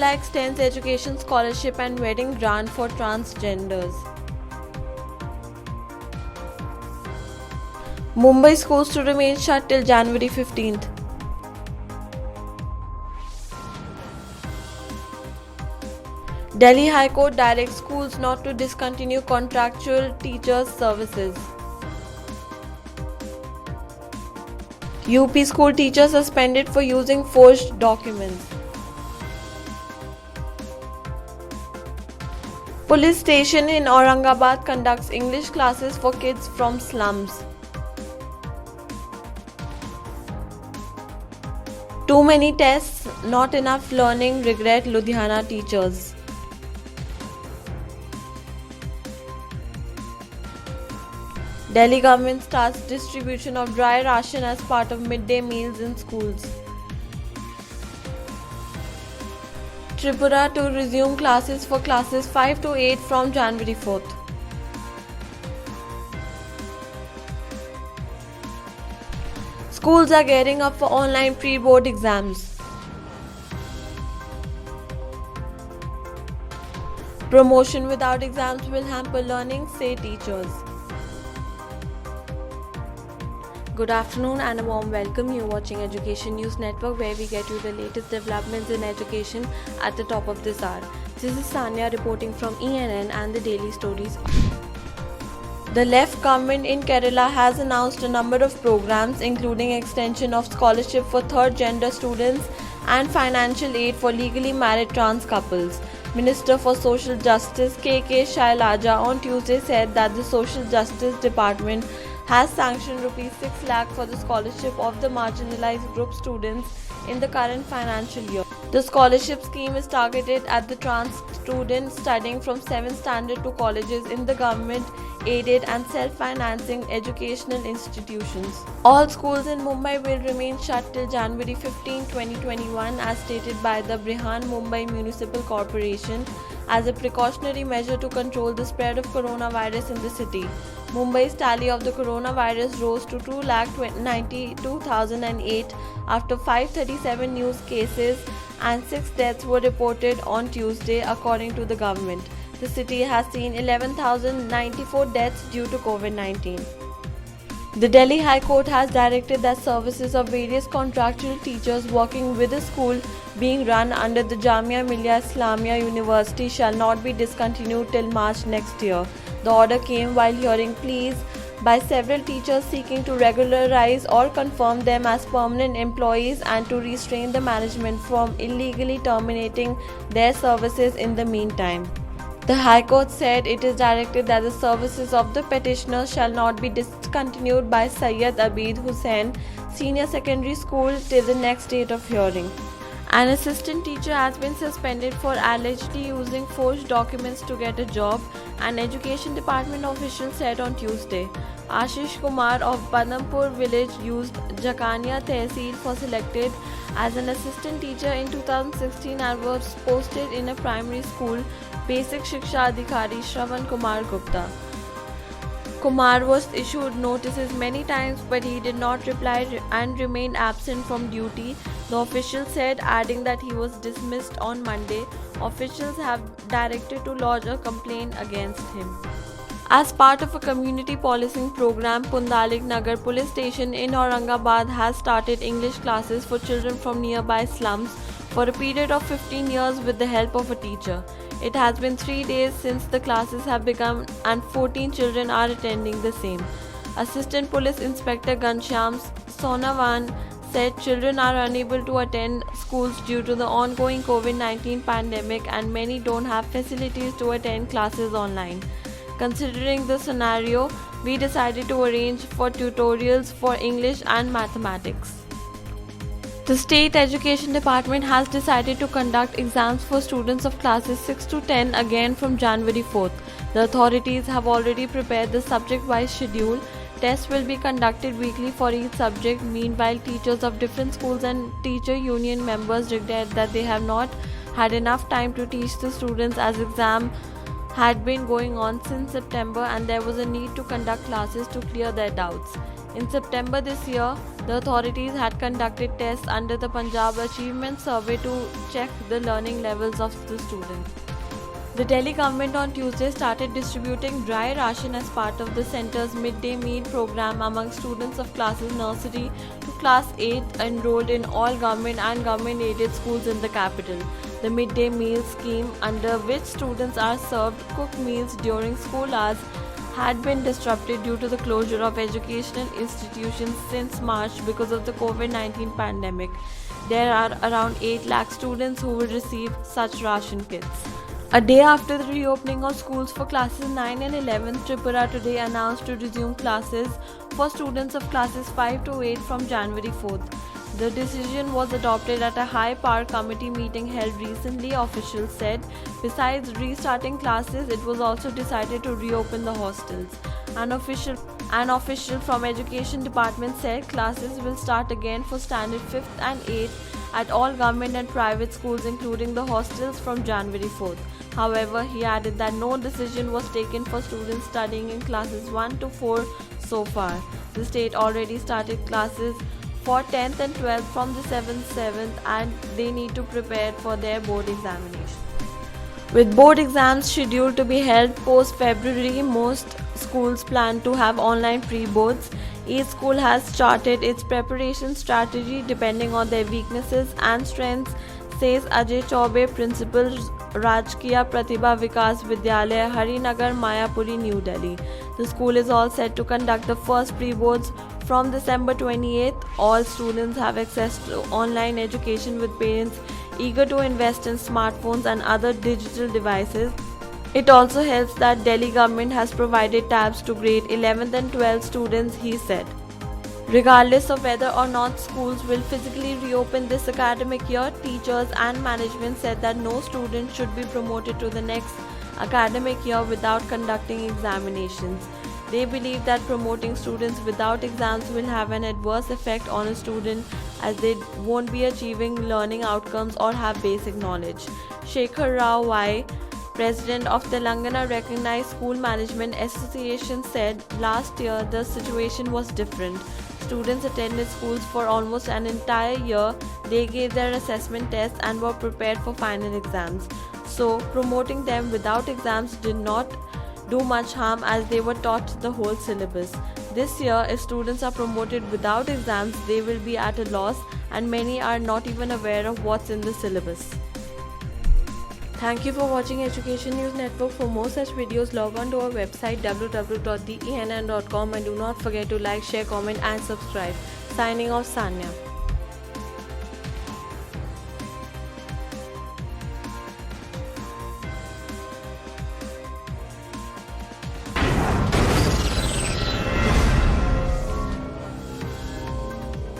Kerala extends education scholarship and wedding grant for transgenders. Mumbai schools to remain shut till January 15th. Delhi High Court directs schools not to discontinue contractual teachers' services. UP school teacher suspended for using forged documents. Police station in Aurangabad conducts English classes for kids from slums. Too many tests, not enough learning, regret Ludhiana teachers. Delhi government starts distribution of dry ration as part of midday meals in schools. Tripura to resume classes for classes 5 to 8 from January 4th. Schools are gearing up for online pre-board exams. Promotion without exams will hamper learning, say teachers. Good afternoon and a warm welcome. You're watching Education News Network, where we get you the latest developments in education at the top of this hour. This is Sanya reporting from ENN and the Daily Stories. The left government in Kerala has announced a number of programs, including extension of scholarship for third gender students and financial aid for legally married trans couples. Minister for Social Justice KK Shailaja on Tuesday said that the Social Justice Department has sanctioned Rs 6 lakh for the scholarship of the marginalized group students in the current financial year. The scholarship scheme is targeted at the trans students studying from 7th standard to colleges in the government-aided and self-financing educational institutions. All schools in Mumbai will remain shut till January 15, 2021, as stated by the Brihan Mumbai Municipal Corporation, as a precautionary measure to control the spread of coronavirus in the city. Mumbai's tally of the coronavirus rose to 2,92,008 after 537 new cases and 6 deaths were reported on Tuesday, according to the government. The city has seen 11,094 deaths due to COVID-19. The Delhi High Court has directed that services of various contractual teachers working with a school being run under the Jamia Millia Islamia University shall not be discontinued till March next year. The order came while hearing pleas by several teachers seeking to regularize or confirm them as permanent employees and to restrain the management from illegally terminating their services in the meantime. The High Court said it is directed that the services of the petitioner shall not be discontinued by Syed Abid Hussain Senior Secondary School till the next date of hearing. An assistant teacher has been suspended for allegedly using forged documents to get a job, an education department official said on Tuesday. Ashish Kumar of Padampur village used Jakania Tehsil for selected as an assistant teacher in 2016 and was posted in a primary school, Basic Shiksha Adhikari Shravan Kumar Gupta. Kumar was issued notices many times, but he did not reply and remained absent from duty, the official said, adding that he was dismissed on Monday. Officials have directed to lodge a complaint against him. As part of a community policing program, Pundalik Nagar Police Station in Aurangabad has started English classes for children from nearby slums for a period of 15 years with the help of a teacher. It has been 3 days since the classes have begun and 14 children are attending the same. Assistant Police Inspector Ghanshyam Sonavan said children are unable to attend schools due to the ongoing COVID-19 pandemic and many don't have facilities to attend classes online. Considering the scenario, we decided to arrange for tutorials for English and mathematics. The State Education Department has decided to conduct exams for students of classes 6 to 10 again from January 4th. The authorities have already prepared the subject-wise schedule. Tests will be conducted weekly for each subject. Meanwhile, teachers of different schools and teacher union members regret that they have not had enough time to teach the students as exam had been going on since September and there was a need to conduct classes to clear their doubts. In September this year, the authorities had conducted tests under the Punjab Achievement Survey to check the learning levels of the students. The Delhi government on Tuesday started distributing dry ration as part of the centre's midday meal program among students of classes nursery to class 8 enrolled in all government and government-aided schools in the capital. The midday meal scheme, under which students are served cooked meals during school hours, had been disrupted due to the closure of educational institutions since March because of the COVID-19 pandemic. There are around 8 lakh students who will receive such ration kits. A day after the reopening of schools for classes 9 and 11, Tripura today announced to resume classes for students of classes 5 to 8 from January 4th. The decision was adopted at a high-power committee meeting held recently, officials said. Besides restarting classes, it was also decided to reopen the hostels. An official from Education Department said classes will start again for standard 5th and 8th at all government and private schools, including the hostels, from January 4th. However, he added that no decision was taken for students studying in classes 1 to 4 so far. The state already started classes for 10th and 12th from the 7th and they need to prepare for their board examination. With board exams scheduled to be held post-February, most schools plan to have online pre-boards. Each school has charted its preparation strategy depending on their weaknesses and strengths, says Ajay Chaube, Principal, Rajkiya Pratibha Vikas Vidyalaya, Harinagar, Mayapuri, New Delhi. The school is all set to conduct the first pre-boards from December 28th. All students have access to online education, with parents eager to invest in smartphones and other digital devices. It also helps that Delhi government has provided tabs to grade 11th and 12th students, he said. Regardless of whether or not schools will physically reopen this academic year, teachers and management said that no student should be promoted to the next academic year without conducting examinations. They believe that promoting students without exams will have an adverse effect on a student, as they won't be achieving learning outcomes or have basic knowledge. Shekhar Rao Y, President of Telangana Recognized School Management Association, said last year the situation was different. Students attended schools for almost an entire year. They gave their assessment tests and were prepared for final exams. So, promoting them without exams did not do much harm, as they were taught the whole syllabus. This year, if students are promoted without exams, they will be at a loss, and many are not even aware of what's in the syllabus. Thank you for watching Education News Network. For more such videos, log on to our website www.theENN.com and do not forget to like, share, comment and subscribe. Signing off, Sanya.